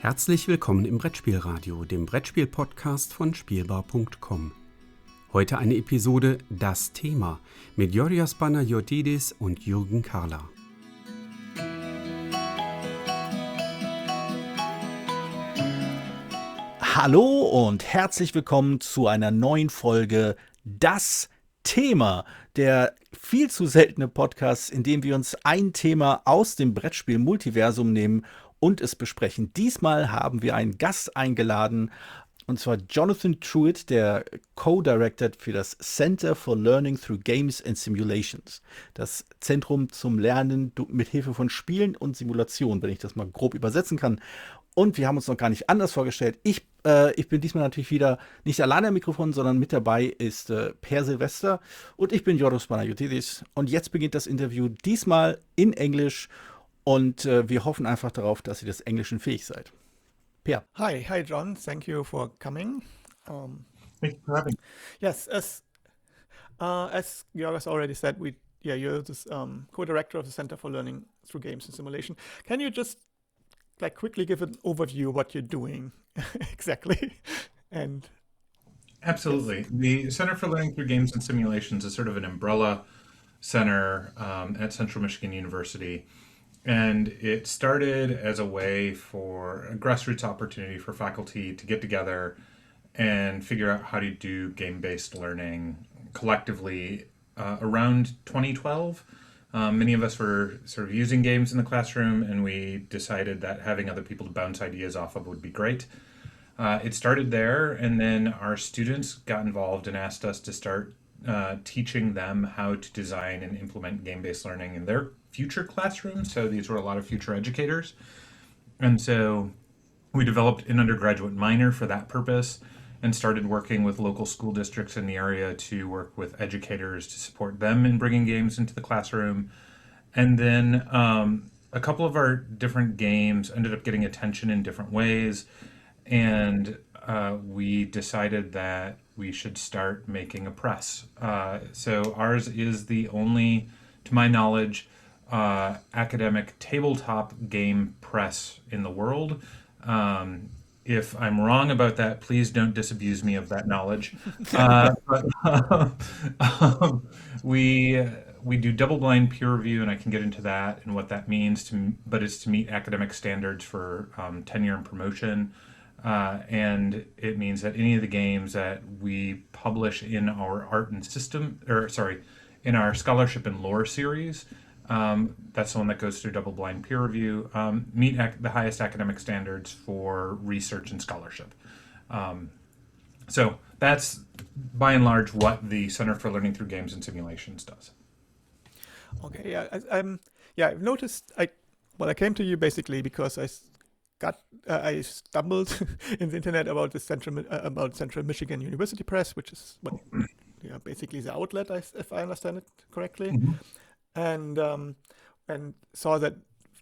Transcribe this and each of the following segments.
Herzlich willkommen im Brettspielradio, dem Brettspiel-Podcast von Spielbar.com. Heute eine Episode Das Thema mit Georgios und Jürgen Karla. Hallo und herzlich willkommen zu einer neuen Folge Das Thema, der viel zu seltene Podcast, in dem wir uns ein Thema aus dem Brettspiel-Multiversum nehmen und es besprechen. Diesmal haben wir einen Gast eingeladen, und zwar Johnathan Truitt, der Co-Director für das Center for Learning Through Games and Simulations. Das Zentrum zum Lernen mit Hilfe von Spielen und Simulationen, wenn ich das mal grob übersetzen kann. Und wir haben uns noch gar nicht anders vorgestellt. Ich bin diesmal natürlich wieder nicht alleine am Mikrofon, sondern mit dabei ist Per Silvester und ich bin Joris Panagiotis. Und jetzt beginnt das Interview diesmal in Englisch und wir hoffen einfach darauf, dass ihr des Englischen fähig seid. Per. Hi, John. Thank you for coming. Thank you for having me. Yes, as Georgios already said, you're this co-director of the Center for Learning Through Games and Simulation. Can you just quickly give an overview of what you're doing exactly? And Absolutely. Yes. The Center for Learning Through Games and Simulations is sort of an umbrella center at Central Michigan University. And it started as a way for a grassroots opportunity for faculty to get together and figure out how to do game-based learning collectively around 2012. Many of us were sort of using games in the classroom, and we decided that having other people to bounce ideas off of would be great. It started there, and then our students got involved and asked us to start teaching them how to design and implement game-based learning in their future classrooms. So these were a lot of future educators. And so we developed an undergraduate minor for that purpose and started working with local school districts in the area to work with educators to support them in bringing games into the classroom. And then a couple of our different games ended up getting attention in different ways. And we decided that we should start making a press. So ours is the only, to my knowledge, academic tabletop game press in the world. If I'm wrong about that, please don't disabuse me of that knowledge. We do double-blind peer review, and I can get into that and what that means. But it's to meet academic standards for tenure and promotion. And it means that any of the games that we publish in our in our scholarship and lore series, that's the one that goes through double-blind peer review, meet the highest academic standards for research and scholarship. So that's by and large what the Center for Learning Through Games and Simulations does. okay, I've noticed. I came to you basically because I stumbled in the internet about the Central Michigan University Press, which is basically the outlet, if I understand it correctly. Mhm. And saw that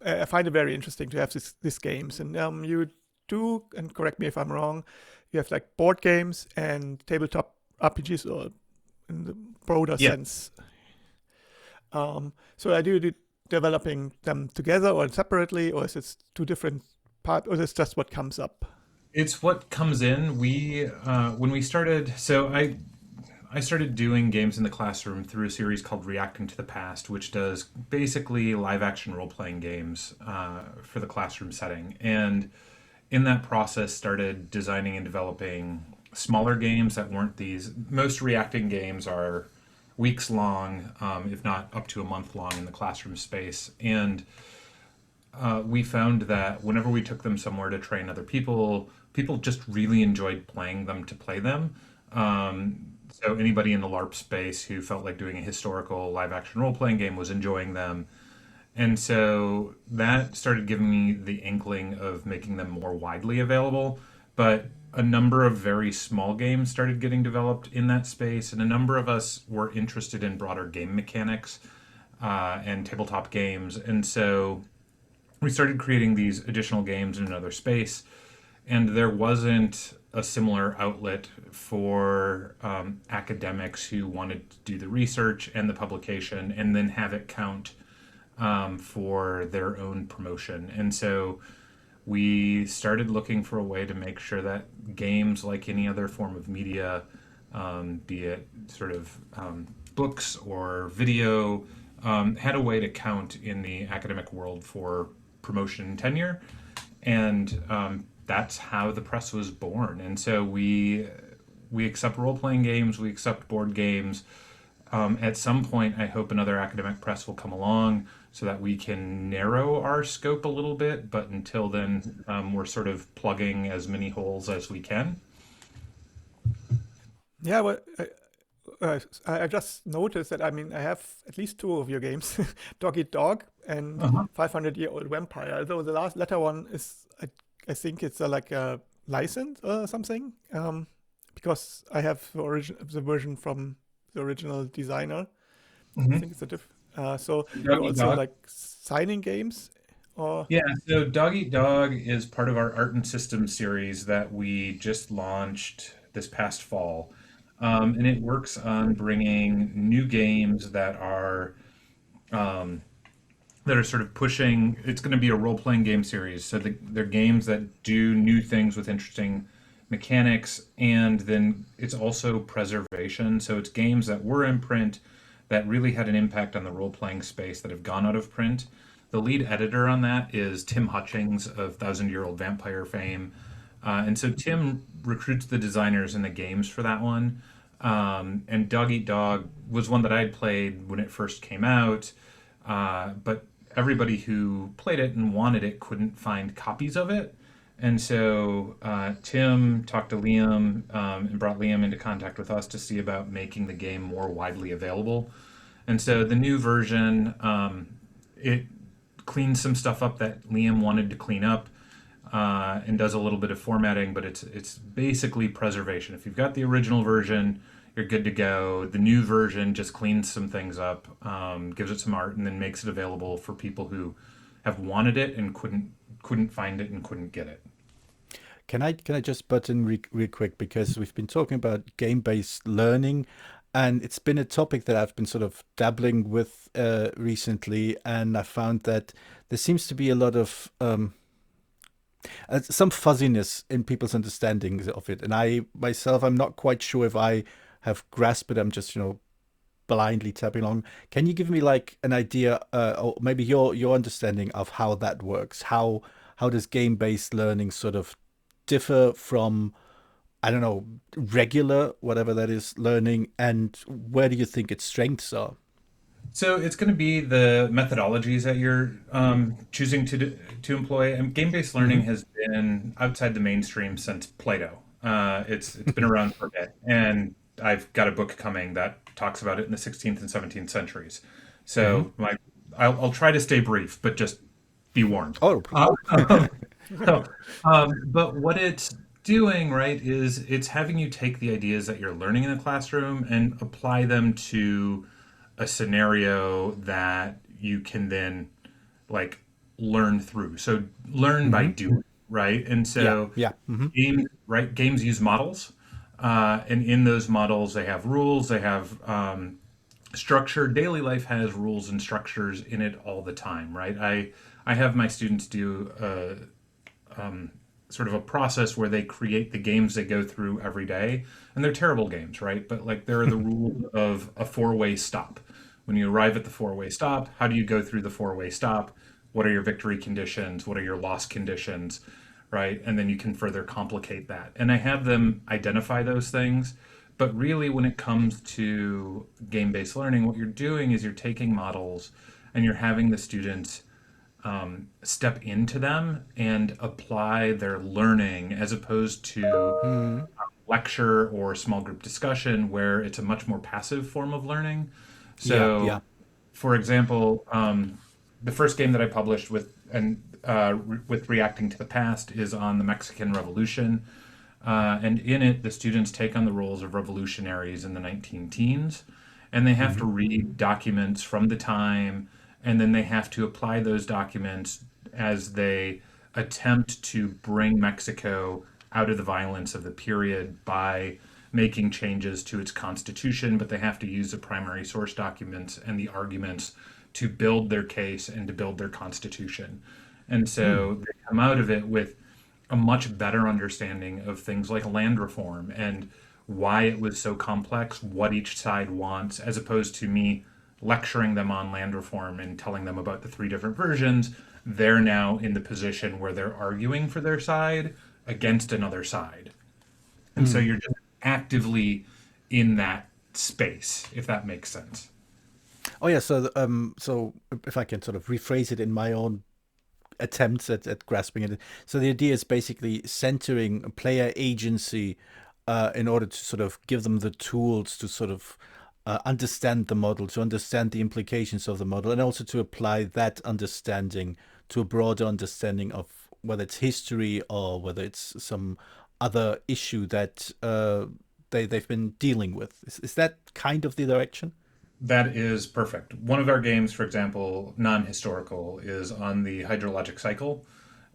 I find it very interesting to have these games. And you do, and correct me if I'm wrong, you have like board games and tabletop RPGs, or in the broader Yeah. sense. So are you developing them together or separately, or is it two different parts, or is it just what comes up? It's what comes in. When we started, I started doing games in the classroom through a series called Reacting to the Past, which does basically live action role-playing games for the classroom setting. And in that process, started designing and developing smaller games that weren't these. Most reacting games are weeks long, if not up to a month long in the classroom space. And we found that whenever we took them somewhere to train other people just really enjoyed playing them to play them. So anybody in the LARP space who felt like doing a historical live action role-playing game was enjoying them. And so that started giving me the inkling of making them more widely available. But a number of very small games started getting developed in that space, and a number of us were interested in broader game mechanics and tabletop games. And so we started creating these additional games in another space, and there wasn't a similar outlet for academics who wanted to do the research and the publication and then have it count for their own promotion. And so we started looking for a way to make sure that games, like any other form of media, be it sort of books or video, had a way to count in the academic world for promotion and tenure. And that's how the press was born. And so we accept role-playing games, we accept board games. At some point, I hope another academic press will come along so that we can narrow our scope a little bit. But until then, we're sort of plugging as many holes as we can. Yeah, well, I just noticed that, I mean, I have at least two of your games, Dog Eat Dog and 500-Year-Old Vampire. Although the latter one is, I think it's like a license or something, because I have the version from the original designer. I think it's a so Dog you Eat also Dog. like signing games, or Yeah, so Dog Eat Dog is part of our Art and Systems series that we just launched this past fall. And it works on bringing new games that are sort of pushing. It's going to be a role-playing game series, so they're games that do new things with interesting mechanics, and then it's also preservation. So it's games that were in print that really had an impact on the role-playing space that have gone out of print. The lead editor on that is Tim Hutchings of Thousand Year Old Vampire fame. And so Tim recruits the designers and the games for that one. And Dog Eat Dog was one that I'd played when it first came out, but everybody who played it and wanted it couldn't find copies of it. And so Tim talked to Liam and brought Liam into contact with us to see about making the game more widely available. And so the new version, it cleans some stuff up that Liam wanted to clean up, and does a little bit of formatting, but it's basically preservation. If you've got the original version, you're good to go. The new version just cleans some things up, gives it some art, and then makes it available for people who have wanted it and couldn't find it and couldn't get it. Can I just butt in real quick, because we've been talking about game-based learning, and it's been a topic that I've been sort of dabbling with recently, and I found that there seems to be a lot of some fuzziness in people's understandings of it, and I myself, I'm not quite sure if I have grasped it. I'm just blindly tapping along. Can you give me like an idea, or maybe your understanding of how that works? How does game-based learning sort of differ from, I don't know, regular, whatever that is, learning, and where do you think its strengths are? So it's going to be the methodologies that you're choosing to employ. And game-based learning has been outside the mainstream since Plato. It's been around for a bit, and I've got a book coming that talks about it in the 16th and 17th centuries. So I'll try to stay brief, but just be warned. Oh, But what it's doing, right, is it's having you take the ideas that you're learning in the classroom and apply them to a scenario that you can then like learn through. So learn by doing, right? And so games use models. And in those models, they have rules, they have structure. Daily life has rules and structures in it all the time, right? I have my students do sort of a process where they create the games they go through every day, and they're terrible games, right? But like there are the rules of a four-way stop. When you arrive at the four-way stop, how do you go through the four-way stop? What are your victory conditions? What are your loss conditions? Right? And then you can further complicate that. And I have them identify those things. But really, when it comes to game-based learning, what you're doing is you're taking models and you're having the students step into them and apply their learning, as opposed to lecture or small group discussion, where it's a much more passive form of learning. So, for example, the first game that I published with reacting to the past is on the Mexican Revolution, and in it, the students take on the roles of revolutionaries in the 19-teens, and they have to read documents from the time, and then they have to apply those documents as they attempt to bring Mexico out of the violence of the period by making changes to its constitution, but they have to use the primary source documents and the arguments to build their case and to build their constitution. And so they come out of it with a much better understanding of things like land reform and why it was so complex, what each side wants, as opposed to me lecturing them on land reform and telling them about the three different versions. They're now in the position where they're arguing for their side against another side. And so you're just actively in that space, if that makes sense. Oh yeah, so if I can sort of rephrase it in my own attempts at grasping it. So the idea is basically centering player agency in order to sort of give them the tools to sort of understand the model, to understand the implications of the model, and also to apply that understanding to a broader understanding of whether it's history or whether it's some other issue that they've been dealing with. Is that kind of the direction? That is perfect. One of our games, for example, non-historical, is on the hydrologic cycle.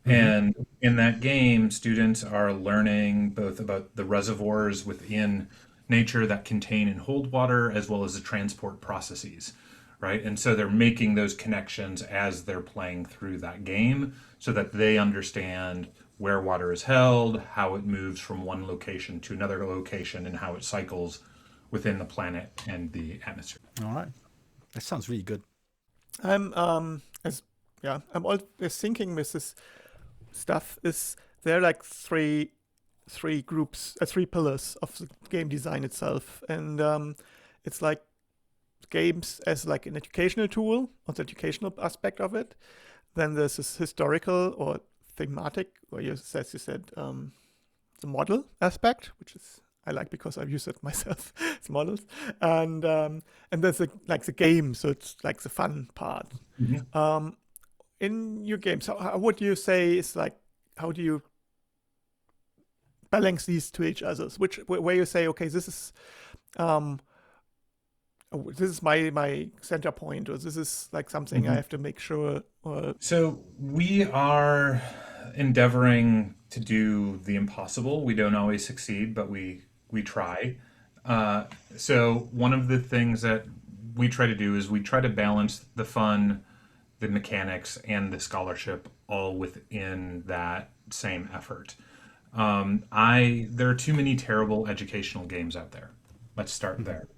And in that game, students are learning both about the reservoirs within nature that contain and hold water, as well as the transport processes, right? And so they're making those connections as they're playing through that game so that they understand where water is held, how it moves from one location to another location, and how it cycles within the planet and the atmosphere. All right. That sounds really good. I'm always thinking with this stuff is there are like three groups, three pillars of the game design itself, and it's like games as like an educational tool, or the educational aspect of it. Then there's this historical or thematic, or you said the model aspect, which is I like because I've used it myself. It's models, and there's the game, so it's like the fun part. In your games, how would you say is like how do you balance these to each other? Where you say, okay, this is my center point, or this is like something I have to make sure. So we are endeavoring to do the impossible. We don't always succeed, but we try. So one of the things that we try to do is we try to balance the fun, the mechanics, and the scholarship all within that same effort. There are too many terrible educational games out there. Let's start there.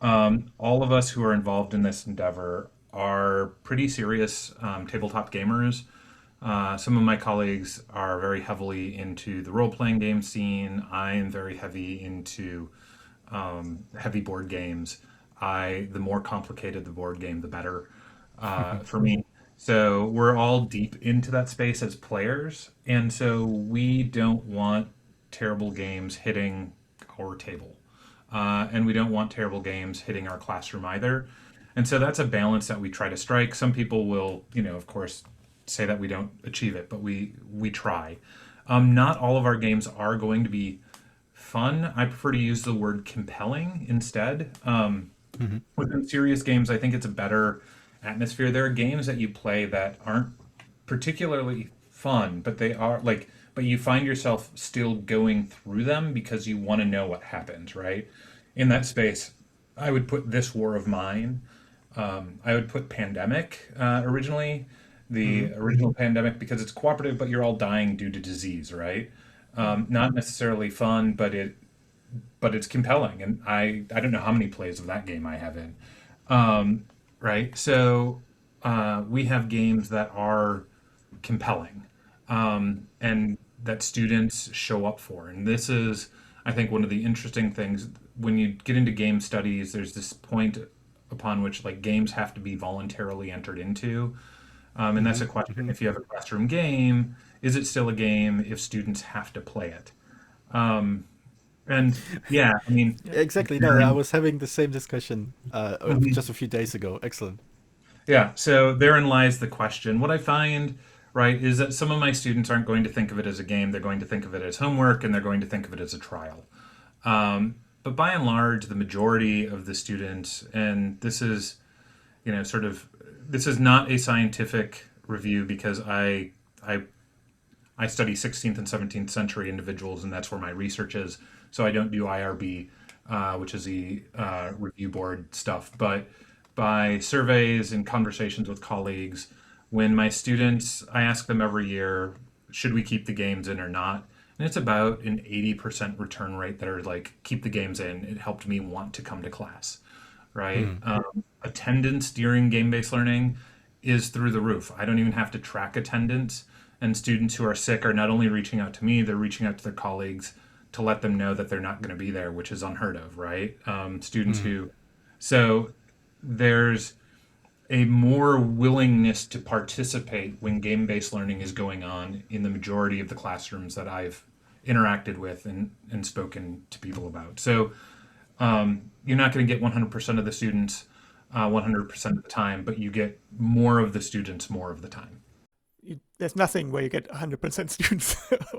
All of us who are involved in this endeavor are pretty serious tabletop gamers. Some of my colleagues are very heavily into the role-playing game scene. I am very heavy into heavy board games. The more complicated the board game, the better for me. So we're all deep into that space as players, and so we don't want terrible games hitting our table. And we don't want terrible games hitting our classroom either. And so that's a balance that we try to strike. Some people will, of course, say that we don't achieve it, but we try. Not all of our games are going to be fun. I prefer to use the word compelling instead. Within serious games, I think it's a better atmosphere. There are games that you play that aren't particularly fun, but they are but you find yourself still going through them because you want to know what happens, right? In that space, I would put This War of Mine. I would put Pandemic originally. The original Pandemic, because it's cooperative, but you're all dying due to disease, right? Not necessarily fun, but it's compelling, and I don't know how many plays of that game I have in, right? So we have games that are compelling, and that students show up for, and this is, I think, one of the interesting things when you get into game studies. There's this point upon which games have to be voluntarily entered into. And that's a question. If you have a classroom game, is it still a game if students have to play it? And yeah, I mean, exactly. No, I was having the same discussion just a few days ago. Excellent. Yeah. So therein lies the question. What I find, right, is that some of my students aren't going to think of it as a game. They're going to think of it as homework, and they're going to think of it as a trial. But by and large, the majority of the students, and this is, this is not a scientific review because I study 16th and 17th century individuals, and that's where my research is. So I don't do IRB, which is the review board stuff. But by surveys and conversations with colleagues, when my students, I ask them every year, should we keep the games in or not? And it's about an 80% return rate that are like, keep the games in. It helped me want to come to class, right? Attendance during game-based learning is through the roof. I don't even have to track attendance. And students who are sick are not only reaching out to me, they're reaching out to their colleagues to let them know that they're not going to be there, which is unheard of, right? Students who, so there's a more willingness to participate when game-based learning is going on in the majority of the classrooms that I've interacted with and spoken to people about. So you're not going to get 100% of the students 100% of the time, but you get more of the students more of the time. There's nothing where you get 100% students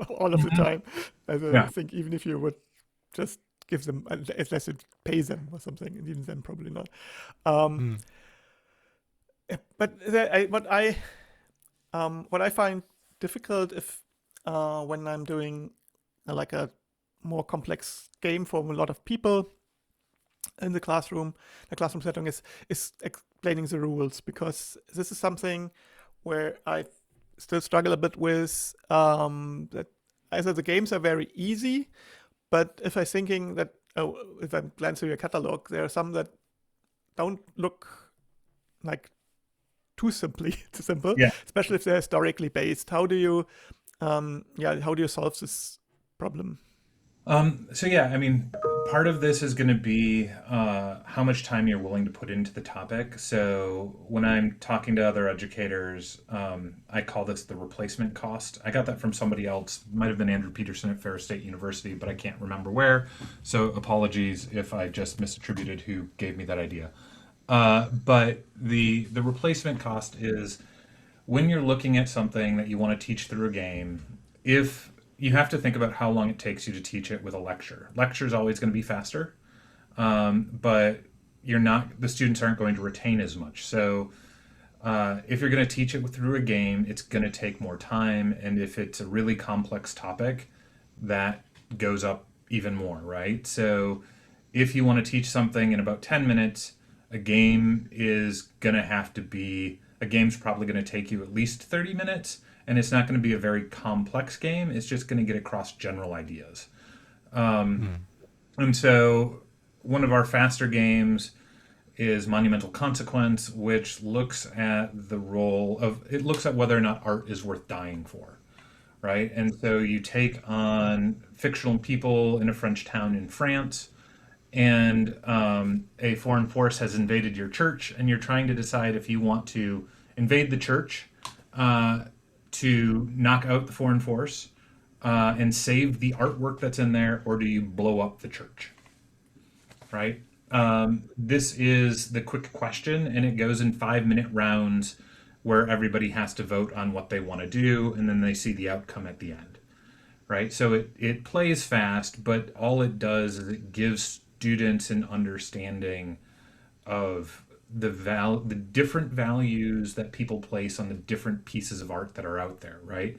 all of the time. I think even if you would just give them, unless it pays them or something, and even then probably not. But what I find difficult if when I'm doing like a more complex game for a lot of people in the classroom setting is explaining the rules, because this is something where I still struggle a bit with, that either the games are very easy, but if I'm thinking that, if I'm glancing through your catalog, there are some that don't look like too simple, especially if they're historically based. How do you solve this problem? Part of this is going to be how much time you're willing to put into the topic. So when I'm talking to other educators, I call this the replacement cost. I got that from somebody else. Might have been Andrew Peterson at Ferris State University, but I can't remember where. So apologies if I just misattributed who gave me that idea. But the replacement cost is when you're looking at something that you want to teach through a game, if you have to think about how long it takes you to teach it with a lecture. Lecture is always going to be faster, but the students aren't going to retain as much. So if you're going to teach it through a game, it's going to take more time. And if it's a really complex topic, that goes up even more, right? So if you want to teach something in about 10 minutes, a game's probably going to take you at least 30 minutes. And it's not going to be a very complex game. It's just going to get across general ideas. And so one of our faster games is Monumental Consequence, which looks at whether or not art is worth dying for, right? And so you take on fictional people in a French town in France, and a foreign force has invaded your church, and you're trying to decide if you want to invade the church, to knock out the foreign force and save the artwork that's in there, or do you blow up the church, right? This is the quick question, and it goes in 5-minute rounds where everybody has to vote on what they want to do, and then they see the outcome at the end, right? So it plays fast, but all it does is it gives students an understanding of the different values that people place on the different pieces of art that are out there, right?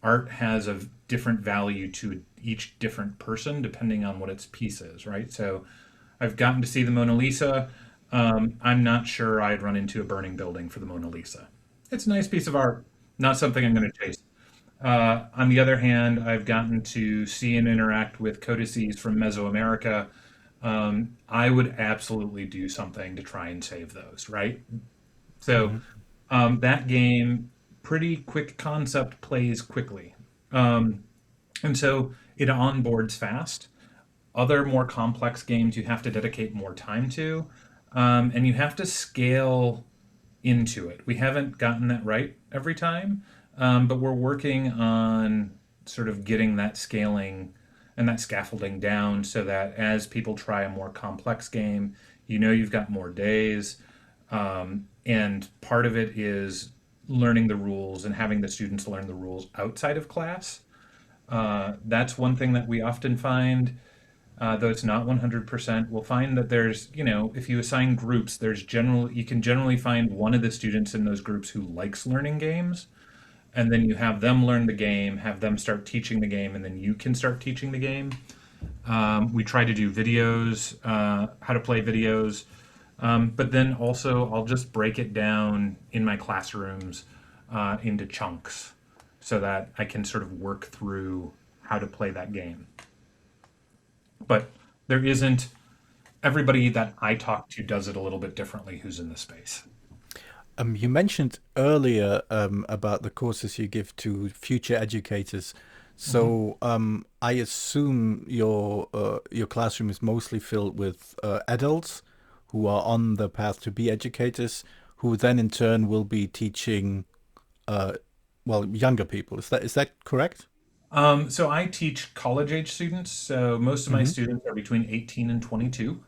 Art has a different value to each different person depending on what its piece is, right? So I've gotten to see the Mona Lisa. I'm not sure I'd run into a burning building for the Mona Lisa. It's a nice piece of art, not something I'm going to chase. On the other hand, I've gotten to see and interact with codices from Mesoamerica. I would absolutely do something to try and save those, right? So that game, pretty quick concept, plays quickly. And so it onboards fast. Other more complex games you have to dedicate more time to, and you have to scale into it. We haven't gotten that right every time, but we're working on sort of getting that scaling and that scaffolding down so that as people try a more complex game, you've got more days. And part of it is learning the rules and having the students learn the rules outside of class. That's one thing that we often find, though it's not 100%. We'll find that there's, if you assign groups, you can generally find one of the students in those groups who likes learning games. And then you have them learn the game, have them start teaching the game, and then you can start teaching the game. We try to do videos, how to play videos, but then also I'll just break it down in my classrooms into chunks so that I can sort of work through how to play that game. But there isn't, everybody that I talk to does it a little bit differently who's in the space. You mentioned earlier about the courses you give to future educators. So I assume your classroom is mostly filled with adults who are on the path to be educators, who then in turn will be teaching younger people. Is that correct? So I teach college age students. So most of my students are between 18 and 22.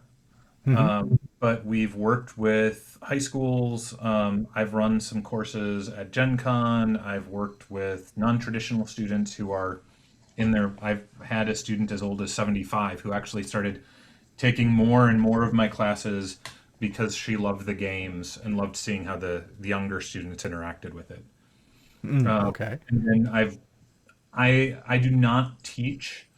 But we've worked with high schools. I've run some courses at Gen Con. I've worked with non-traditional students who are in their, I've had a student as old as 75 who actually started taking more and more of my classes because she loved the games and loved seeing how the younger students interacted with it. Okay. And then I do not teach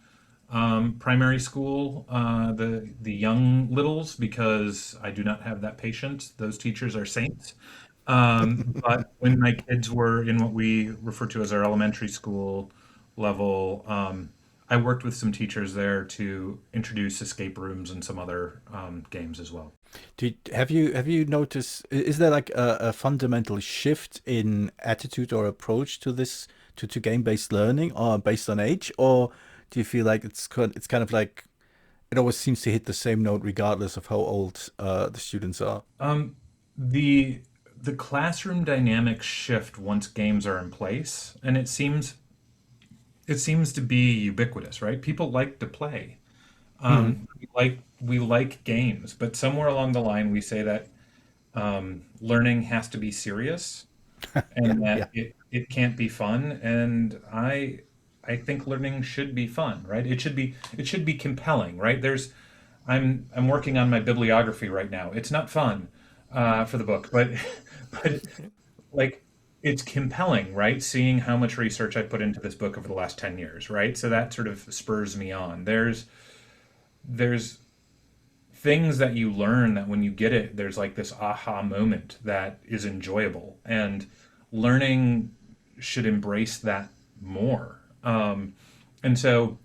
primary school, the young littles, because I do not have that patience. Those teachers are saints. But when my kids were in what we refer to as our elementary school level, I worked with some teachers there to introduce escape rooms and some other games as well. Have you noticed, is there like a fundamental shift in attitude or approach to this, to game-based learning, or based on age, or do you feel like it's kind of like it always seems to hit the same note regardless of how old the students are? The classroom dynamics shift once games are in place, and it seems to be ubiquitous, right? People like to play. We like games, but somewhere along the line we say that learning has to be serious, and that it can't be fun. And I think learning should be fun, right? It should be compelling, right? I'm working on my bibliography right now. It's not fun for the book, but like it's compelling, right? Seeing how much research I put into this book over the last 10 years, right? So that sort of spurs me on. There's things that you learn that when you get it, there's like this aha moment that is enjoyable, and learning should embrace that more. And so,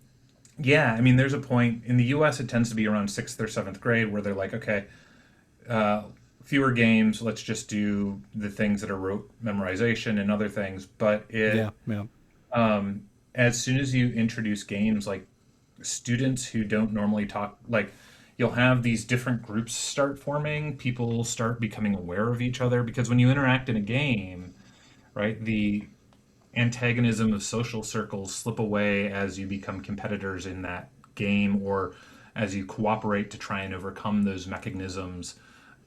yeah, I mean, there's a point in the US, it tends to be around 6th or 7th grade where they're like, okay, fewer games, let's just do the things that are rote memorization and other things. But as soon as you introduce games, like students who don't normally talk, like you'll have these different groups start forming, people start becoming aware of each other, because when you interact in a game, right, the antagonism of social circles slip away as you become competitors in that game, or as you cooperate to try and overcome those mechanisms.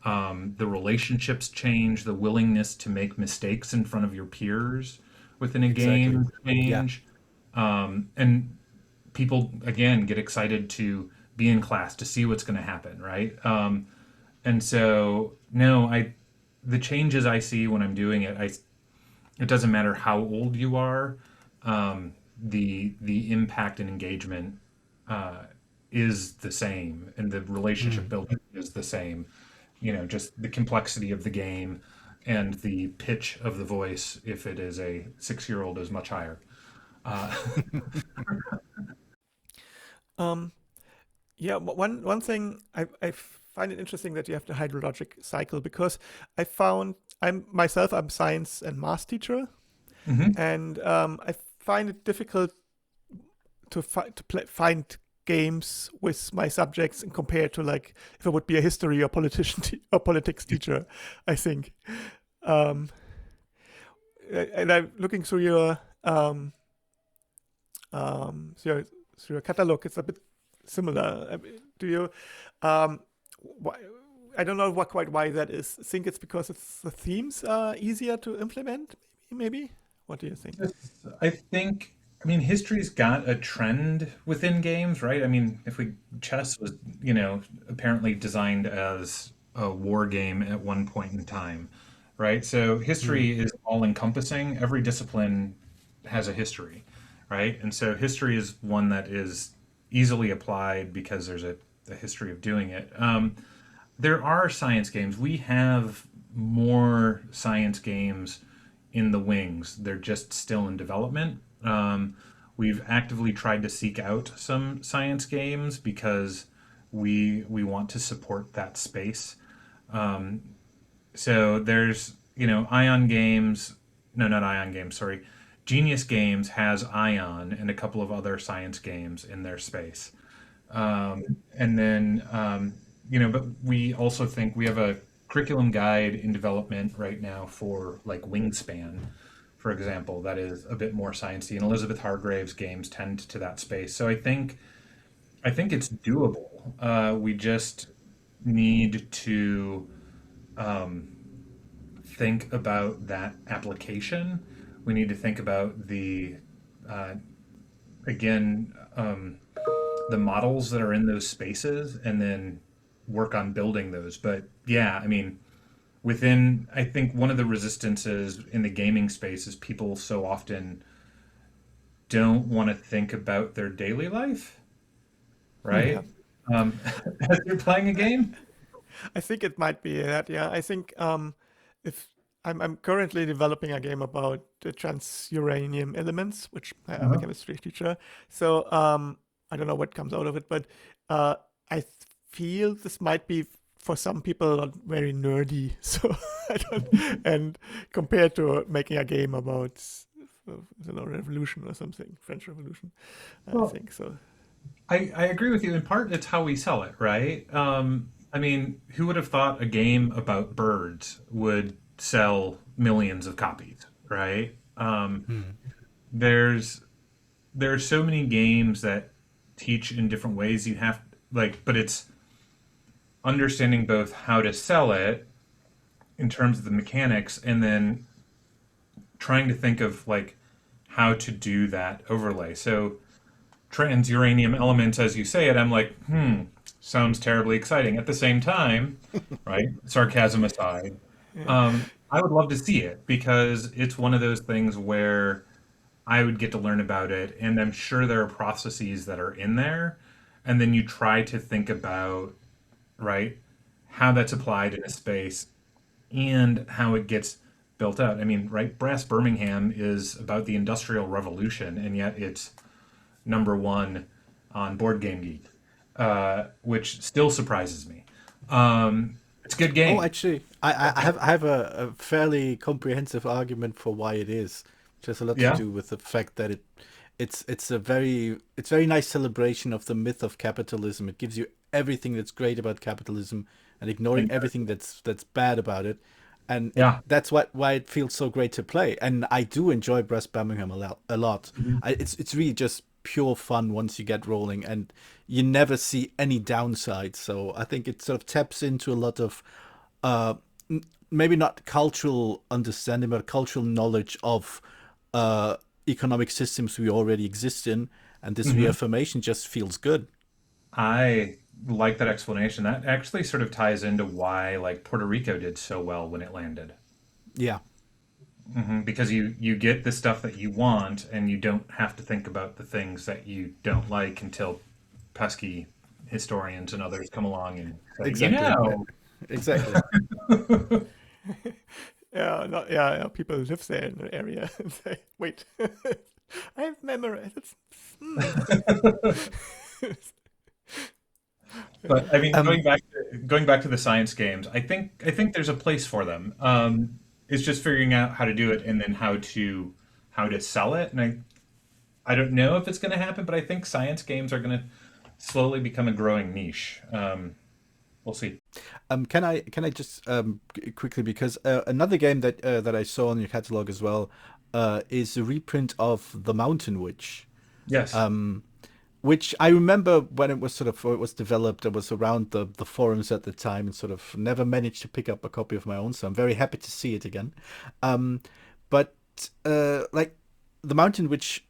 The relationships change, the willingness to make mistakes in front of your peers within a game change. And people, again, get excited to be in class, to see what's going to happen, right? And so, no, the changes I see when I'm doing it, it doesn't matter how old you are. The impact and engagement is the same, and the relationship building is the same. Just the complexity of the game and the pitch of the voice, if it is a 6-year-old, is much higher. One thing I find it interesting that you have the hydrologic cycle, because I'm science and math teacher, and I find it difficult to find games with my subjects and compared to, like, if I would be a history or politics teacher, I think. And I'm looking through your catalog. It's a bit similar. Do you? I don't know why that is. I think it's because the themes are easier to implement. Maybe. What do you think? I mean, history's got a trend within games, right? I mean, chess was, apparently designed as a war game at one point in time, right? So history is all encompassing. Every discipline has a history, right? And so history is one that is easily applied because there's a history of doing it. There are science games. We have more science games in the wings. They're just still in development. We've actively tried to seek out some science games because we want to support that space. So there's, Ion Games, no, not Ion Games, sorry. Genius Games has Ion and a couple of other science games in their space. And then, but we also think we have a curriculum guide in development right now for like Wingspan, for example, that is a bit more sciencey, and Elizabeth Hargrave's games tend to that space. So I think it's doable. We just need to think about that application. We need to think about the the models that are in those spaces, and then work on building those. But yeah, I mean, I think one of the resistances in the gaming space is people so often don't want to think about their daily life, right? Yeah. As you're playing a game. I think it might be that. Yeah, I think if I'm currently developing a game about the transuranium elements, which I'm a chemistry teacher. So I don't know what comes out of it, but I feel this might be for some people not very nerdy. So I don't, and compared to making a game about revolution or something, French Revolution, I think so. I agree with you. In part, it's how we sell it, right? I mean, who would have thought a game about birds would sell millions of copies, right? There's so many games that teach in different ways. You have but it's understanding both how to sell it in terms of the mechanics, and then trying to think of how to do that overlay. So transuranium elements, as you say it, I'm like, sounds terribly exciting. At the same time, right? Sarcasm aside, I would love to see it, because it's one of those things where I would get to learn about it, and I'm sure there are processes that are in there, and then you try to think about, right, how that's applied in a space and how it gets built out. I mean, right, Brass Birmingham is about the Industrial Revolution, and yet it's #1 on Board Game Geek, which still surprises me. It's a good game. Oh, actually, I have a fairly comprehensive argument for why it is, which has a lot to do with the fact that it's a very nice celebration of the myth of capitalism. It gives you everything that's great about capitalism and ignoring everything that's bad about it. And that's why it feels so great to play. And I do enjoy Brass Birmingham a lot. Mm-hmm. It's really just pure fun once you get rolling, and you never see any downsides. So I think it sort of taps into a lot of maybe not cultural understanding, but cultural knowledge of economic systems we already exist in, and this reaffirmation just feels good. I like that explanation. That actually sort of ties into why Puerto Rico did so well when it landed. Yeah. Because you get the stuff that you want, and you don't have to think about the things that you don't like until pesky historians and others come along and say, exactly. Exactly. People live there in the area and say, wait, I have memorized it. But I mean, going back to the science games, I think there's a place for them. It's just figuring out how to do it, and then how to sell it. And I don't know if it's going to happen, but I think science games are going to slowly become a growing niche. We'll see. Can I just quickly, because another game that I saw on your catalog as well is a reprint of The Mountain Witch. Yes. Which I remember when it was developed, I was around the forums at the time and sort of never managed to pick up a copy of my own. So I'm very happy to see it again. But The Mountain Witch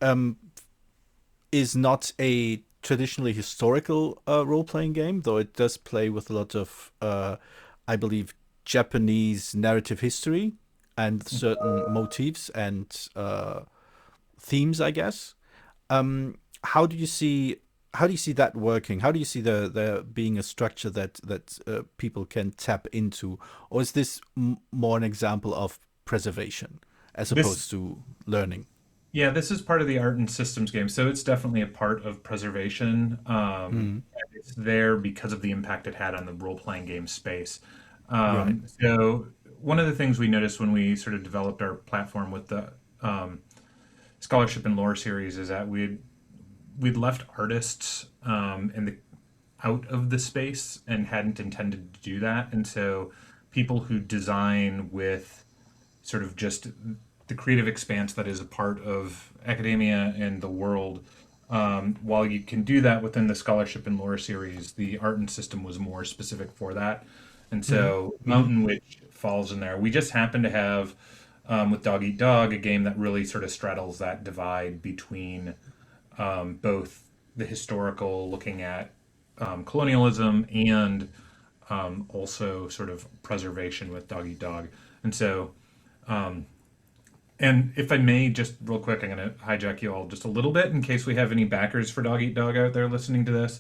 is not a traditionally historical role-playing game, though it does play with a lot of, I believe, Japanese narrative history and certain motifs and themes, I guess. How do you see that working? How do you see there being a structure that people can tap into, or is this more an example of preservation? as opposed to learning. Yeah, this is part of the art and systems game, so it's definitely a part of preservation. It's there because of the impact it had on the role-playing game space. Right. So one of the things we noticed when we sort of developed our platform with the scholarship and lore series is that we'd left artists out of the space and hadn't intended to do that, and so people who design with sort of just the creative expanse that is a part of academia and the world. While you can do that within the scholarship and lore series, the art and system was more specific for that. And so Mountain Witch falls in there. We just happen to have, with Dog Eat Dog, a game that really sort of straddles that divide between both the historical, looking at colonialism, and also sort of preservation with Dog Eat Dog. And so and if I may, just real quick, I'm going to hijack you all just a little bit in case we have any backers for Dog Eat Dog out there listening to this.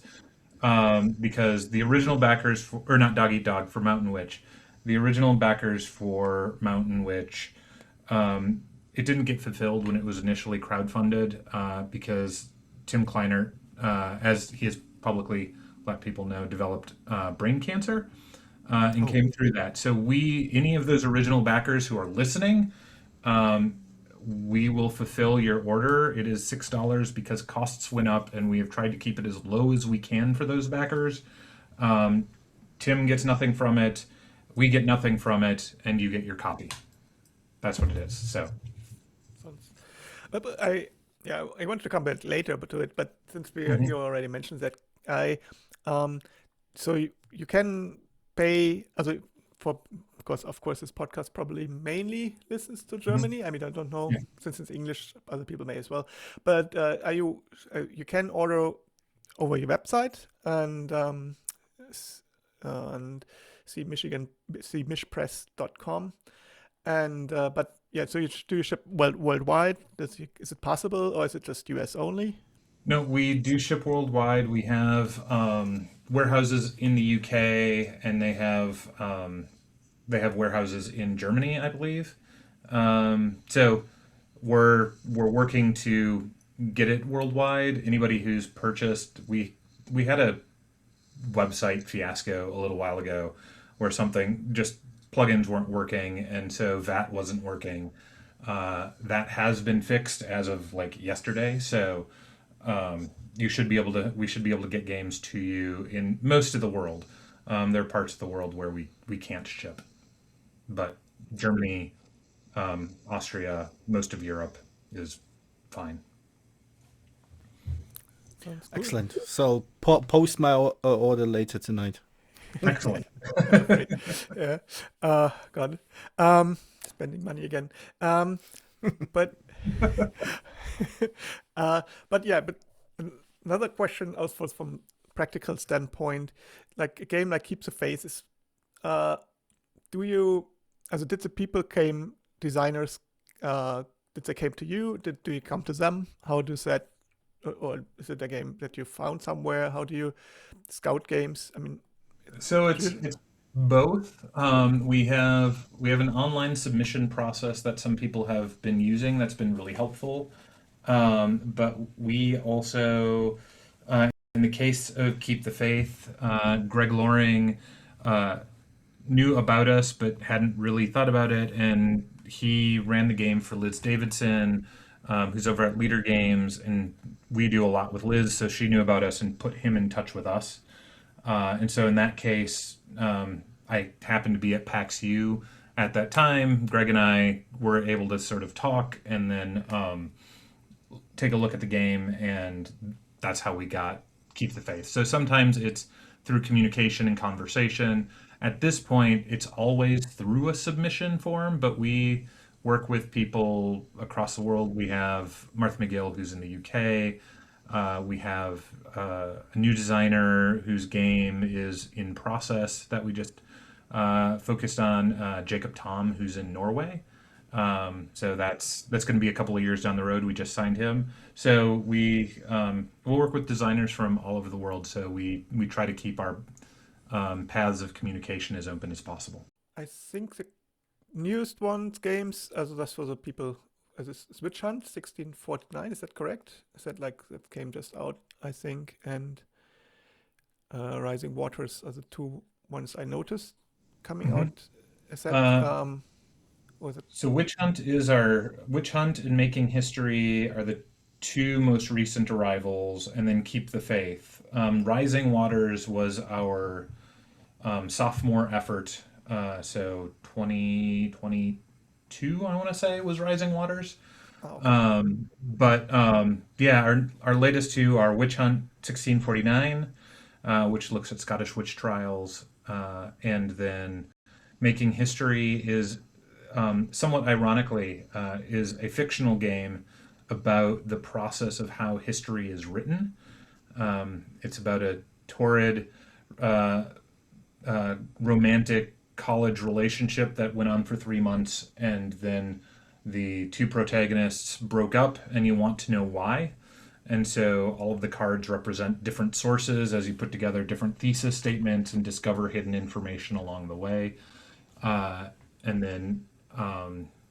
Because the original backers, or not Dog Eat Dog, for Mountain Witch, the original backers for Mountain Witch, it didn't get fulfilled when it was initially crowdfunded because Tim Kleinert, as he has publicly let people know, developed brain cancer and came through that. So any of those original backers who are listening, we will fulfill your order. It is $6 because costs went up, and we have tried to keep it as low as we can for those backers. Tim gets nothing from it, we get nothing from it, and you get your copy. That's what it is. So, but I wanted to come back later to it, but since you already mentioned that, so you can pay for. Because of course this podcast probably mainly listens to Germany. I mean, I don't know, since it's English, other people may as well. But you can order over your website and see mishpress.com. And but yeah, so do you ship worldwide? Is it possible, or is it just US only? No, we do ship worldwide. We have warehouses in the UK, and they have warehouses in Germany, I believe. So we're working to get it worldwide. Anybody who's purchased, we had a website fiasco a little while ago where just plugins weren't working, and so VAT wasn't working. That has been fixed as of like yesterday. So we should be able to get games to you in most of the world. There are parts of the world where we can't ship, but Germany, Austria, most of Europe is fine. Excellent. So post my order later tonight. Excellent. Yeah, got it. Spending money again. But but another question also from practical standpoint, like a game like Keep the Faith is, did the people designers, did they came to you? Do you come to them? How does that, or is it a game that you found somewhere? How do you scout games? I mean, so it's both. We have an online submission process that some people have been using that's been really helpful. But we also, in the case of Keep the Faith, Greg Loring knew about us but hadn't really thought about it, and he ran the game for Liz Davidson, who's over at Leader Games, and we do a lot with Liz, so she knew about us and put him in touch with us. And so in that case, I happened to be at PAX U at that time. Greg and I were able to sort of talk and then take a look at the game, and that's how we got Keep the Faith. So sometimes it's through communication and conversation. At this point, it's always through a submission form, but we work with people across the world. We have Martha McGill, who's in the UK. We have a new designer whose game is in process that we just focused on, Jacob Tom, who's in Norway. So that's going to be a couple of years down the road. We just signed him. So we'll work with designers from all over the world. So we try to keep our paths of communication as open as possible. I think newest ones games, also that's for the people, this Switch Hunt 1649, is that correct? Is that like, that came just out, I think, and Rising Waters are the two ones I noticed coming Mhm. out. Is that, Uh, was it? so Witch Hunt and Making History are the two most recent arrivals, and then Keep the Faith. Rising Waters was our sophomore effort. So 2022, I want to say, was Rising Waters. Oh, okay. But yeah, our latest two are Witch Hunt 1649, which looks at Scottish witch trials, and then Making History is somewhat ironically is a fictional game about the process of how history is written. It's about a torrid, uh, romantic college relationship that went on for 3 months, and then the two protagonists broke up, and you want to know why. And so all of the cards represent different sources as you put together different thesis statements and discover hidden information along the way. And then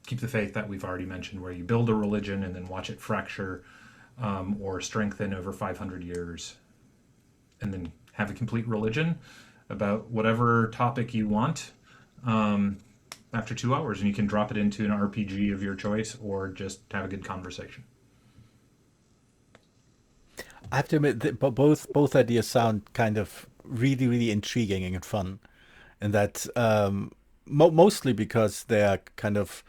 Keep the Faith, that we've already mentioned, where you build a religion and then watch it fracture or strengthen over 500 years, and then have a complete religion about whatever topic you want um, after 2 hours, and you can drop it into an RPG of your choice or just have a good conversation. I have to admit that both ideas sound kind of really, really intriguing and fun, and that mostly because they're kind of,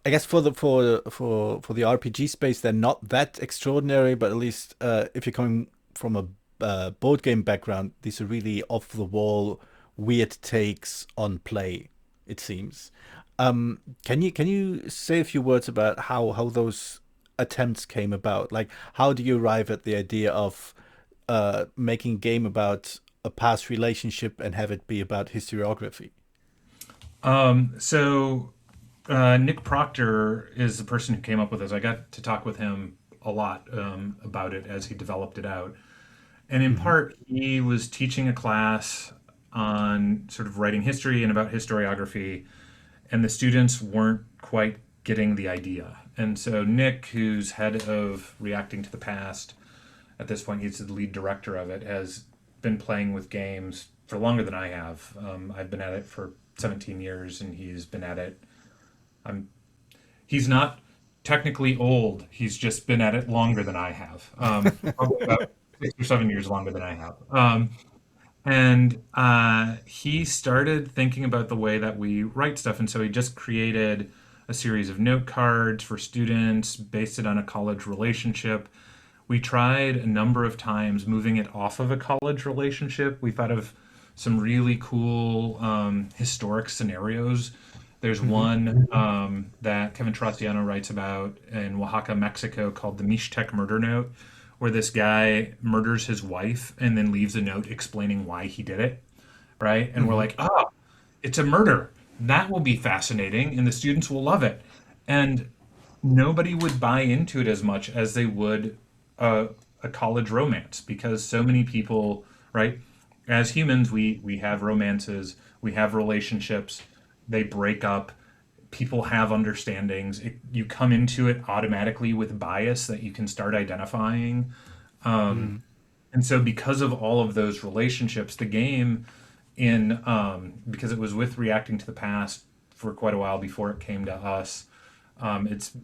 I guess, for the RPG space, they're not that extraordinary. But at least if you're coming from a board game background, these are really off the wall, weird takes on play. It seems. Can you say a few words about how those attempts came about? Like, how do you arrive at the idea of making a game about a past relationship and have it be about historiography? So Nick Proctor is the person who came up with this. I got to talk with him a lot about it as he developed it out. And in Hmm. part, he was teaching a class on sort of writing history and about historiography, and the students weren't quite getting the idea. And so Nick, who's head of Reacting to the Past, at this point, he's the lead director of it, has been playing with games for longer than I have. I've been at it for 17 years, and he's been at it. I'm He's not technically old. He's just been at it longer than I have. Probably about 6 or 7 years longer than I have. And he started thinking about the way that we write stuff. And so he just created a series of note cards for students, based it on a college relationship. We tried a number of times moving it off of a college relationship. We thought of some really cool historic scenarios. There's Hmm. one that Kevin Traciano writes about in Oaxaca, Mexico, called the Mixtec Murder Note, where this guy murders his wife and then leaves a note explaining why he did it, right? And we're Hmm. like, oh, it's a murder. That will be fascinating, and the students will love it. And nobody would buy into it as much as they would a, a college romance, because so many people, right? As humans, we have romances, we have relationships, they break up, people have understandings. You come into it automatically with bias that you can start identifying. Hmm. And so, because of all of those relationships, the game, in because it was with Reacting to the Past for quite a while before it came to us, its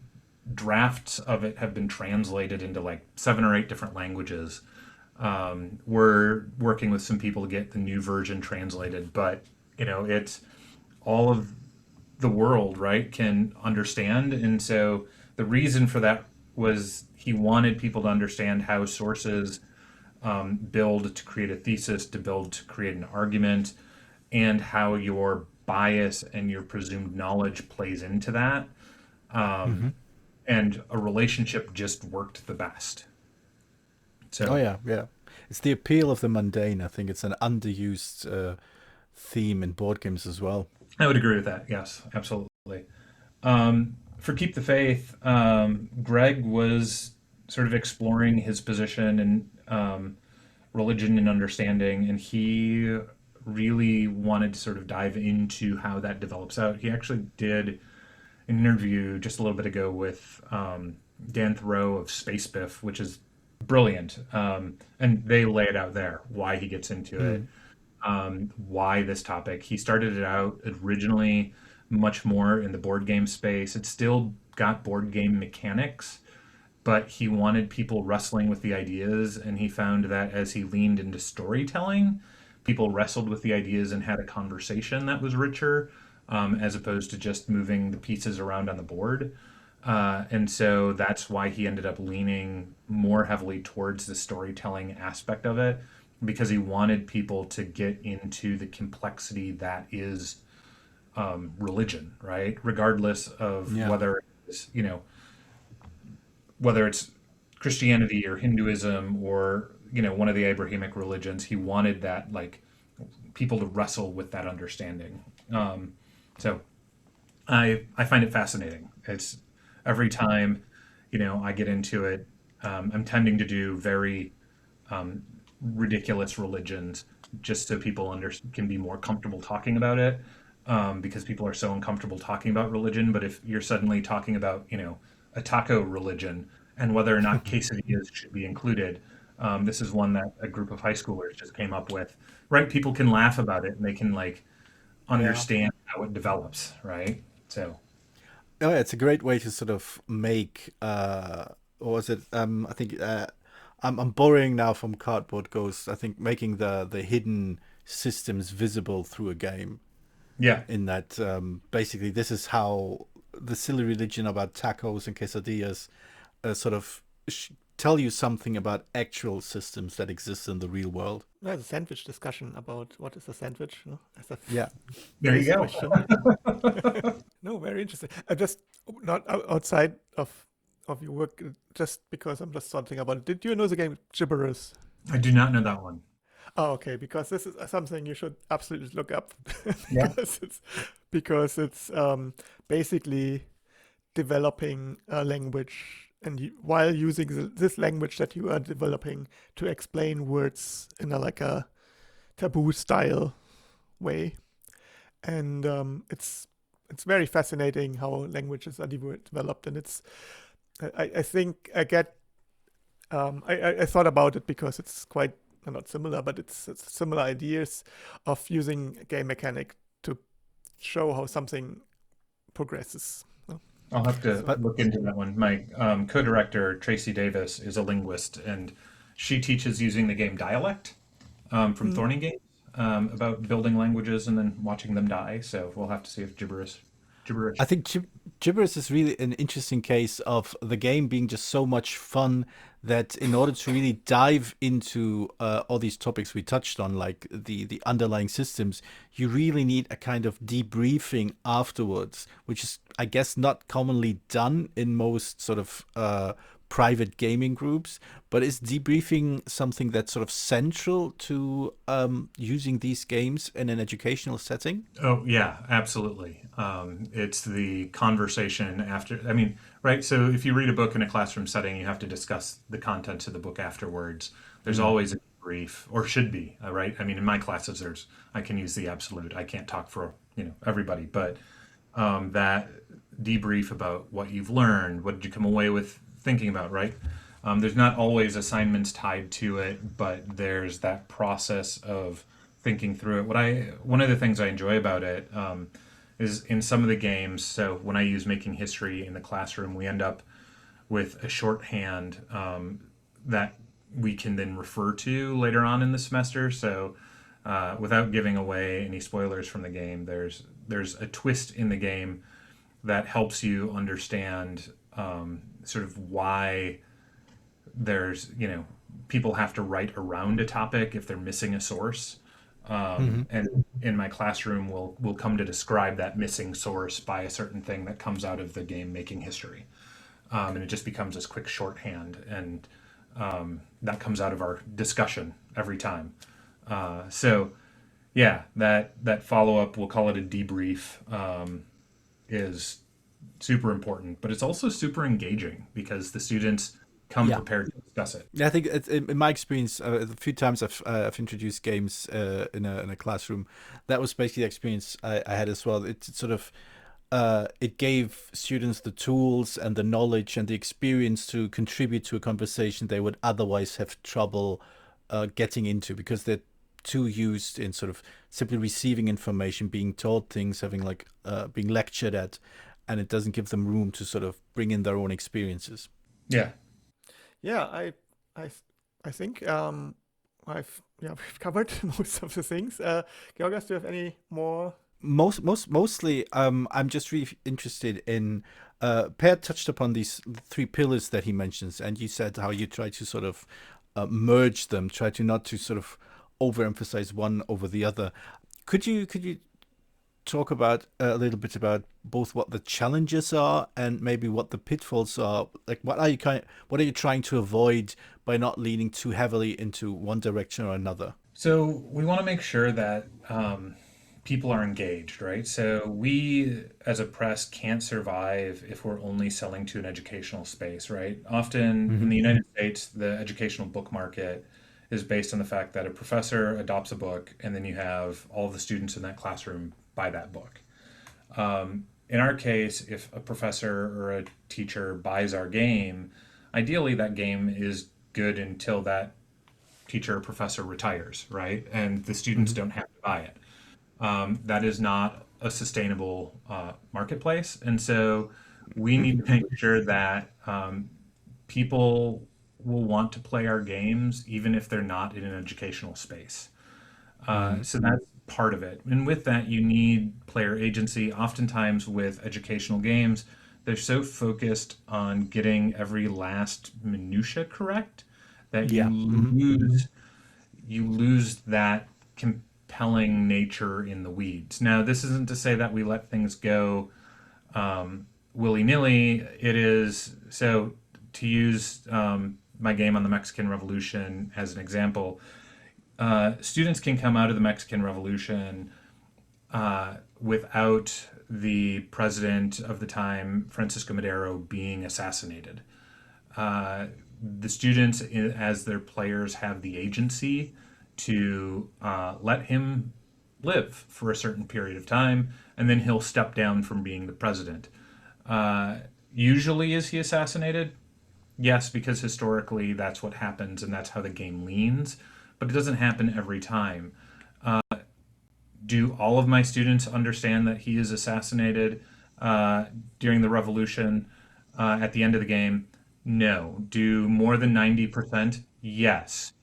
drafts of it have been translated into like 7 or 8 different languages. We're working with some people to get the new version translated, but it's all of the world, right, can understand. And so the reason for that was he wanted people to understand how sources build to create a thesis, to build to create an argument, and how your bias and your presumed knowledge plays into that. Hmm. And a relationship just worked the best. Oh So yeah, yeah. It's the appeal of the mundane. I think it's an underused theme in board games as well. I would agree with that. Yes, absolutely. For Keep the Faith, Greg was sort of exploring his position and religion and understanding, and he really wanted to sort of dive into how that develops out. He actually did an interview just a little bit ago with Dan Thoreau of Space Biff, which is brilliant. And they lay it out there, why he gets into it, why this topic. He started it out originally much more in the board game space. It's still got board game mechanics, but he wanted people wrestling with the ideas, and he found that as he leaned into storytelling, people wrestled with the ideas and had a conversation that was richer, as opposed to just moving the pieces around on the board. And so that's why he ended up leaning more heavily towards the storytelling aspect of it, because he wanted people to get into the complexity that is religion, right? Regardless of whether it's, whether it's Christianity or Hinduism or, one of the Abrahamic religions, he wanted that, like, people to wrestle with that understanding. So I find it fascinating. It's every time, I get into it, I'm tending to do very ridiculous religions just so people can be more comfortable talking about it, because people are so uncomfortable talking about religion. But if you're suddenly talking about, a taco religion and whether or not quesadillas should be included, this is one that a group of high schoolers just came up with, right? People can laugh about it and they can, like, understand how it develops, right? So Oh, yeah, it's a great way to sort of make, or is it? I think I'm borrowing now from Cardboard Ghost. I think making the hidden systems visible through a game. yeah, In that, basically, this is how the silly religion about tacos and quesadillas sort of tell you something about actual systems that exist in the real world. There's a sandwich discussion about what is a sandwich. No? As a Yeah. there you base go. question. No, very interesting. Just not outside of your work, just because I'm just something about it. Did you know the game Gibberish? I do not know that one. Oh, okay, because this is something you should absolutely look up Yeah. because it's basically developing a language, and while using this language that you are developing to explain words in a taboo style way, and it's very fascinating how languages are developed, and I think I thought about it because it's quite not similar, but it's similar ideas of using a game mechanic to show how something progresses. I'll have to So look into that one. My co-director, Tracy Davis, is a linguist, and she teaches using the game Dialect from Thorny Games, about building languages and then watching them die. So we'll have to see if gibberish. I think Gibberish is really an interesting case of the game being just so much fun that in order to really dive into all these topics we touched on, like the underlying systems, you really need a kind of debriefing afterwards, which is, I guess, not commonly done in most sort of private gaming groups. But is debriefing something that's sort of central to using these games in an educational setting? Oh, yeah, absolutely. It's the conversation after. I mean, right? So if you read a book in a classroom setting, you have to discuss the contents of the book afterwards. There's always a brief, or should be, right? I mean, in my classes, I can use the absolute. I can't talk for everybody, but that debrief about what you've learned, what did you come away with thinking about, right? There's not always assignments tied to it, but there's that process of thinking through it. One of the things I enjoy about it is in some of the games. So when I use making history in the classroom, we end up with a shorthand that we can then refer to later on in the semester. So without giving away any spoilers from the game, there's a twist in the game that helps you understand sort of why there's people have to write around a topic if they're missing a source, and in my classroom we'll come to describe that missing source by a certain thing that comes out of the game making history, and it just becomes this quick shorthand, and that comes out of our discussion every time. So yeah, that follow-up, we'll call it a debrief, is super important, but it's also super engaging because the students come Yeah. prepared to discuss it. Yeah, I think it's, in my experience, a few times I've introduced games in a classroom. That was basically the experience I had as well. It sort of it gave students the tools and the knowledge and the experience to contribute to a conversation they would otherwise have trouble getting into, because they're too used in sort of simply receiving information, being told things, having like being lectured at, and it doesn't give them room to sort of bring in their own experiences. Yeah. Yeah, I think we've covered most of the things. Georgios, do you have any more? Mostly, I'm just really interested in. Per touched upon these 3 pillars that he mentions, and you said how you try to sort of merge them, try to not to sort of overemphasize one over the other. Could you talk about a little bit about both what the challenges are and maybe what the pitfalls are? Like, what are you trying to avoid by not leaning too heavily into one direction or another? So we want to make sure that people are engaged, right? So we as a press can't survive if we're only selling to an educational space, right? Often in the United States, the educational book market is based on the fact that a professor adopts a book and then you have all of the students in that classroom buy that book. In our case, if a professor or a teacher buys our game, ideally that game is good until that teacher or professor retires, right? And the students don't have to buy it. That is not a sustainable marketplace. And so we need to make sure that people will want to play our games even if they're not in an educational space. So that's part of it. And with that, you need player agency. Oftentimes with educational games, they're so focused on getting every last minutia correct that you lose that compelling nature in the weeds. Now, this isn't to say that we let things go willy-nilly. It is, so to use my game on the Mexican Revolution as an example, students can come out of the Mexican Revolution without the president of the time, Francisco Madero, being assassinated. The students, as their players, have the agency to let him live for a certain period of time, and then he'll step down from being the president. Usually, is he assassinated? Yes, because historically that's what happens, and that's how the game leans. But it doesn't happen every time. Do all of my students understand that he is assassinated during the revolution at the end of the game? No. Do more than 90%? Yes.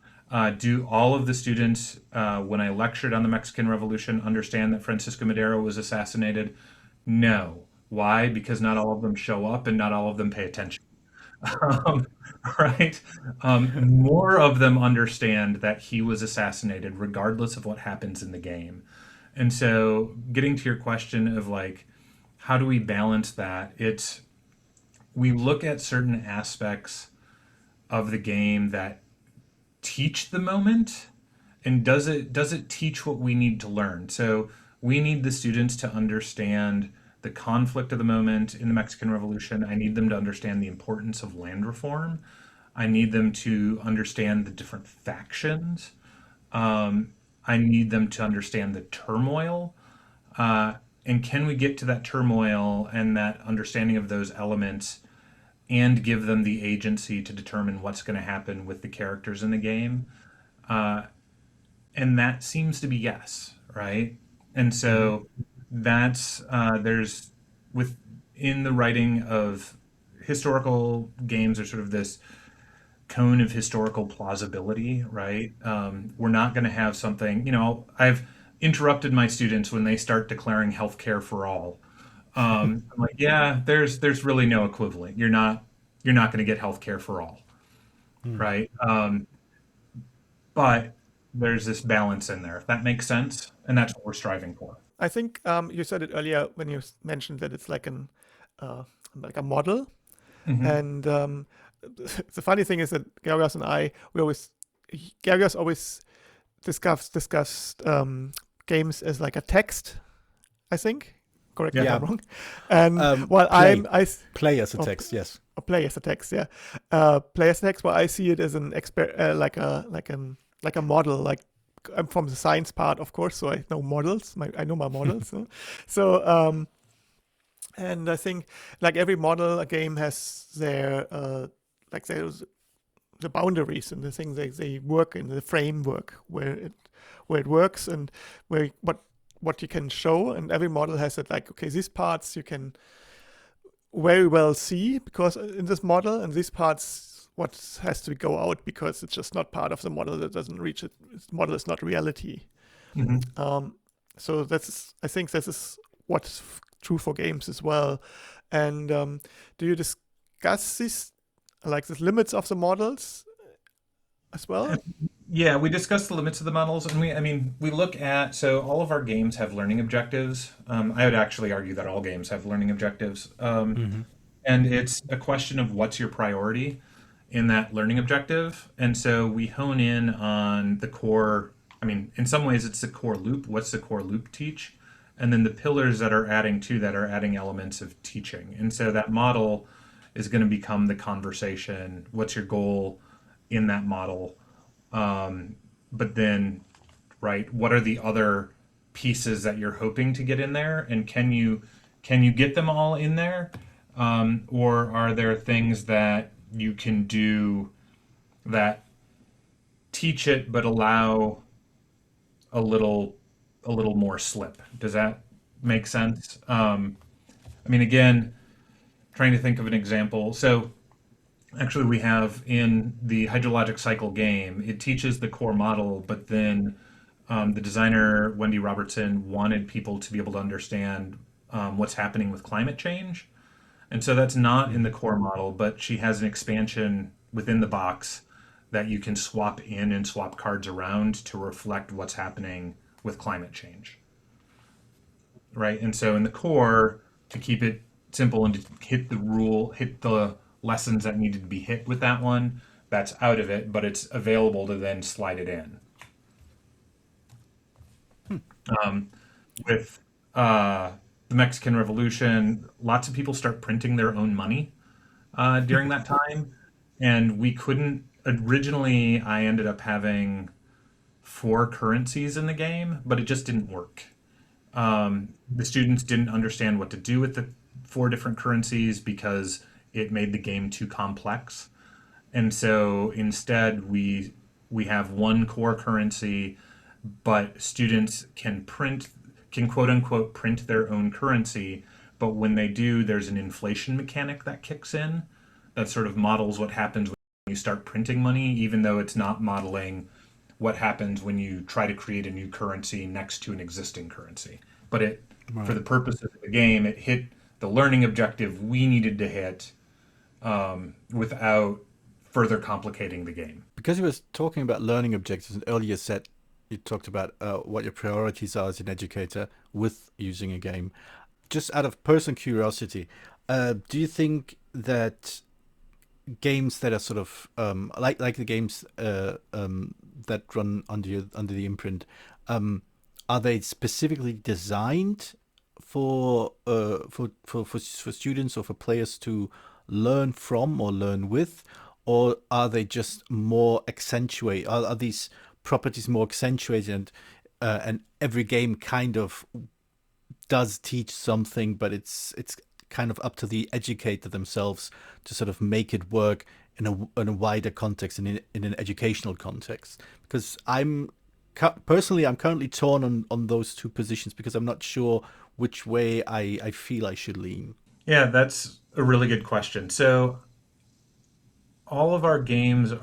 Do all of the students, when I lectured on the Mexican Revolution, understand that Francisco Madero was assassinated? No. Why? Because not all of them show up and not all of them pay attention. Right? More of them understand that he was assassinated regardless of what happens in the game. And so getting to your question of like, how do we balance that? We look at certain aspects of the game that teach the moment, and does it teach what we need to learn? So we need the students to understand the conflict of the moment in the Mexican Revolution. I need them to understand the importance of land reform. I need them to understand the different factions. I need them to understand the turmoil. And can we get to that turmoil and that understanding of those elements and give them the agency to determine what's going to happen with the characters in the game? And that seems to be yes, right? And so that's there's within the writing of historical games, there's sort of this cone of historical plausibility, right? We're not going to have something, I've interrupted my students when they start declaring healthcare for all. I'm like, yeah, there's really no equivalent. You're not going to get healthcare for all, right? But there's this balance in there, if that makes sense, and that's what we're striving for. I think you said it earlier when you mentioned that it's like a model, and the funny thing is that Georgios and I, Georgios always discussed games as like a text, I think, correct me if Yeah. I'm wrong. And while play. I Play as a Oh, text, yes. play as a text, yeah. Play as a text. Well, I see it as an like a model. Like I'm from the science part, of course, so I know models. I know my models. So and I think like every model, a game has their like there's the boundaries and the things they work in, the framework where it works and where what you can show. And every model has it like, okay, these parts you can very well see because in this model, and these parts what has to go out because it's just not part of the model, that doesn't reach it. The model is not reality. So I think this is what's true for games as well. And do you discuss this, like the limits of the models as well? Yeah, we discussed the limits of the models, and we look at, so all of our games have learning objectives. I would actually argue that all games have learning objectives. And it's a question of what's your priority in that learning objective. And so we hone in on the core. In some ways it's the core loop. What's the core loop teach? And then the pillars that are adding to that are adding elements of teaching. And so that model is going to become the conversation. What's your goal in that model? But then, right, what are the other pieces that you're hoping to get in there? And can you get them all in there? Or are there things that you can do that teach it but allow a little more slip? Does that make sense? Again, trying to think of an example. So actually we have in the hydrologic cycle game, it teaches the core model, but then the designer, Wendy Robertson, wanted people to be able to understand what's happening with climate change. And so that's not in the core model, but she has an expansion within the box that you can swap in and swap cards around to reflect what's happening with climate change. Right? And so in the core, to keep it simple and to hit the lessons that needed to be hit with that one, that's out of it, but it's available to then slide it in. With the Mexican Revolution, lots of people start printing their own money during that time. And we couldn't, originally I ended up having 4 currencies in the game, but it just didn't work. The students didn't understand what to do with the 4 different currencies because it made the game too complex. And so instead we have one core currency, but students can quote unquote print their own currency. But when they do, there's an inflation mechanic that kicks in that sort of models what happens when you start printing money, even though it's not modeling what happens when you try to create a new currency next to an existing currency. But for the purposes of the game, it hit the learning objective we needed to hit without further complicating the game. Because you were talking about learning objectives and earlier said you talked about what your priorities are as an educator with using a game. Just out of personal curiosity, do you think that games that are sort of like the games that run under the imprint, are they specifically designed for students or for players to learn from or learn with, or are they just more accentuate? Are these properties more accentuated, and every game kind of does teach something, but it's kind of up to the educator themselves to sort of make it work in a wider context, in an educational context? Because I'm currently torn on those two positions because I'm not sure which way I feel I should lean. Yeah, that's a really good question. So all of our games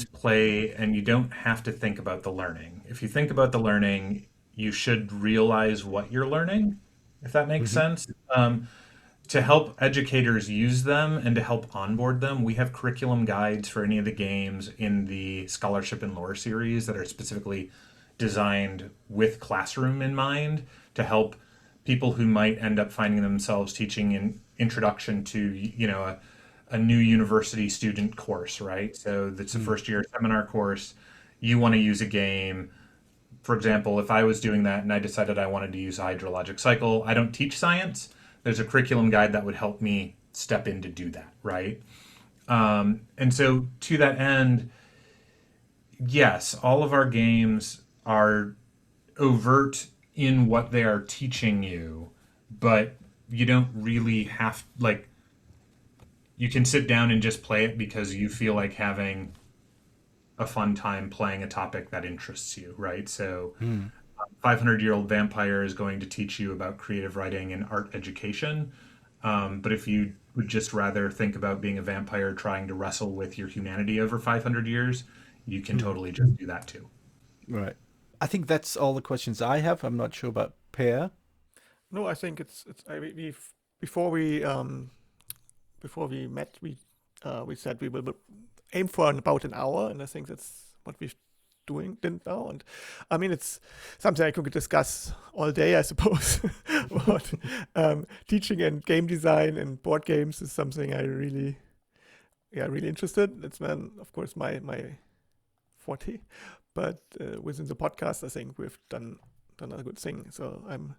play, and you don't have to think about the learning. If you think about the learning, you should realize what you're learning, if that makes sense. To help educators use them and to help onboard them, we have curriculum guides for any of the games in the Scholarship and Lore series that are specifically designed with classroom in mind to help people who might end up finding themselves teaching an introduction to, a new university student course, right? So that's a first year seminar course. You want to use a game for example, if I was doing that and I decided I wanted to use a hydrologic cycle, I don't teach science. There's a curriculum guide that would help me step in to do that, right? And so to that end, yes, all of our games are overt in what they are teaching you, but you don't really have, like, you can sit down and just play it because you feel like having a fun time playing a topic that interests you, right? So 500-Year-Old Vampire is going to teach you about creative writing and art education. But if you would just rather think about being a vampire trying to wrestle with your humanity over 500 years, you can totally just do that too. Right. I think that's all the questions I have. I'm not sure about Per. No, I think before we met, we said we will aim for about an hour, and I think that's what we're doing now. And I mean, it's something I could discuss all day, I suppose. But teaching and game design and board games is something I really interested. It's of course my forte, but within the podcast, I think we've done a good thing. So I'm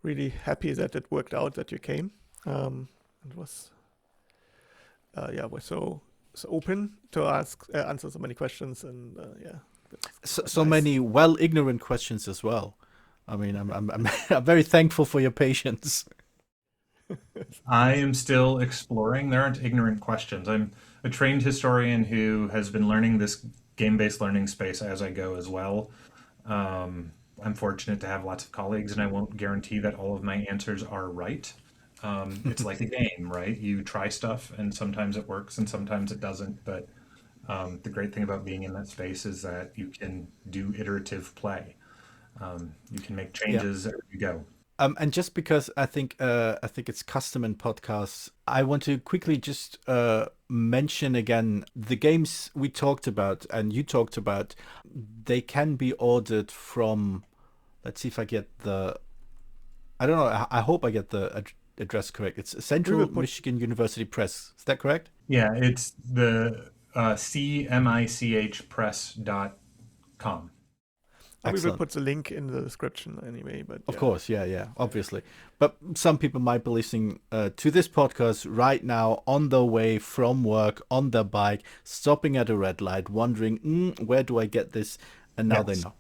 really happy that it worked out, that you came. It was we're so open to answer so many questions, and so many ignorant questions as well. I mean, I'm very thankful for your patience. I am still exploring. There aren't ignorant questions. I'm a trained historian who has been learning this game-based learning space as I go as well. I'm fortunate to have lots of colleagues, and I won't guarantee that all of my answers are right. It's like a game, right? You try stuff, and sometimes it works, and sometimes it doesn't. But the great thing about being in that space is that you can do iterative play. You can make changes as you go. And just because I think it's custom in podcasts, I want to quickly just mention again the games we talked about and you talked about. They can be ordered from. Let's see if I get the. I don't know. I hope I get the address correct. It's Central Michigan University Press. Is that correct? Yeah, it's the cmichpress.com. We will put the link in the description anyway. But of course, yeah, obviously. But some people might be listening to this podcast right now on their way from work, on their bike, stopping at a red light, wondering, where do I get this? And now they know.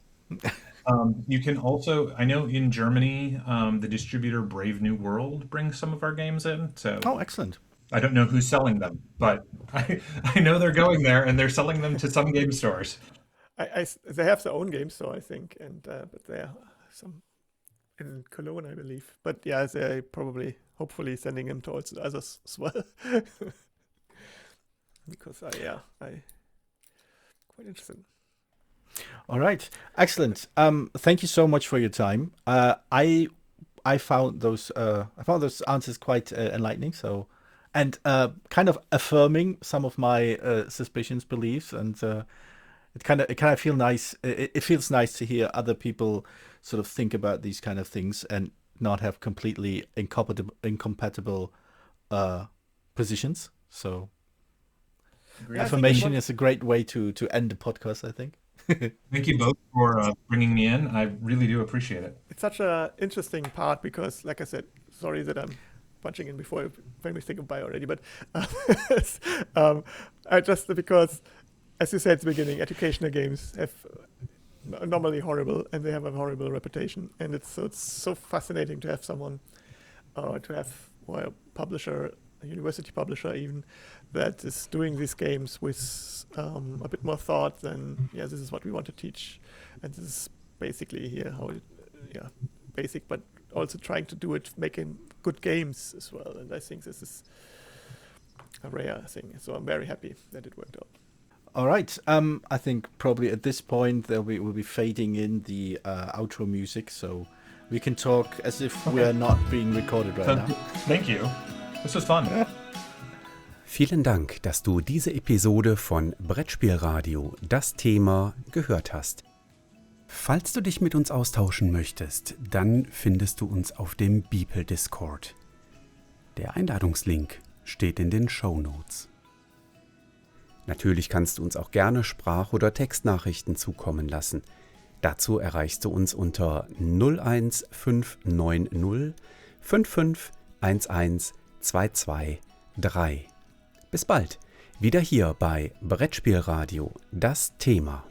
You can also, I know in Germany, the distributor Brave New World brings some of our games in. So excellent. I don't know who's selling them, but I know they're going there and they're selling them to some game stores. They have their own game store, I think, and but there are some in Cologne, I believe. But yeah, they're probably, hopefully, sending them to also others as well. Because I quite interested. All right, excellent. Thank you so much for your time. I found those answers quite enlightening. So, and kind of affirming some of my suspicions, beliefs, and. It kind of feels nice. It feels nice to hear other people sort of think about these kind of things and not have completely incompatible positions. So, affirmation is a great way to end the podcast, I think. Thank you both for bringing me in. I really do appreciate it. It's such an interesting part because, like I said, sorry that I'm punching in before when we think of bio already, but because. As you said at the beginning, educational games have normally horrible, and they have a horrible reputation. And it's so fascinating to have someone, a publisher, a university publisher even, that is doing these games with a bit more thought than, this is what we want to teach. And this is basically here basic, but also trying to do it, making good games as well. And I think this is a rare thing. So I'm very happy that it worked out. All right. I think probably at this point we'll be fading in the outro music, so we can talk as if we are not being recorded right now. Thank you. This was fun. Vielen Dank, dass du diese Episode von Brettspielradio, das Thema, gehört hast. Falls du dich mit uns austauschen möchtest, dann findest du uns auf dem Beeple Discord. Der Einladungslink steht in den Shownotes. Natürlich kannst du uns auch gerne Sprach- oder Textnachrichten zukommen lassen. Dazu erreichst du uns unter 01590 5511 223. Bis bald, wieder hier bei Brettspielradio, das Thema.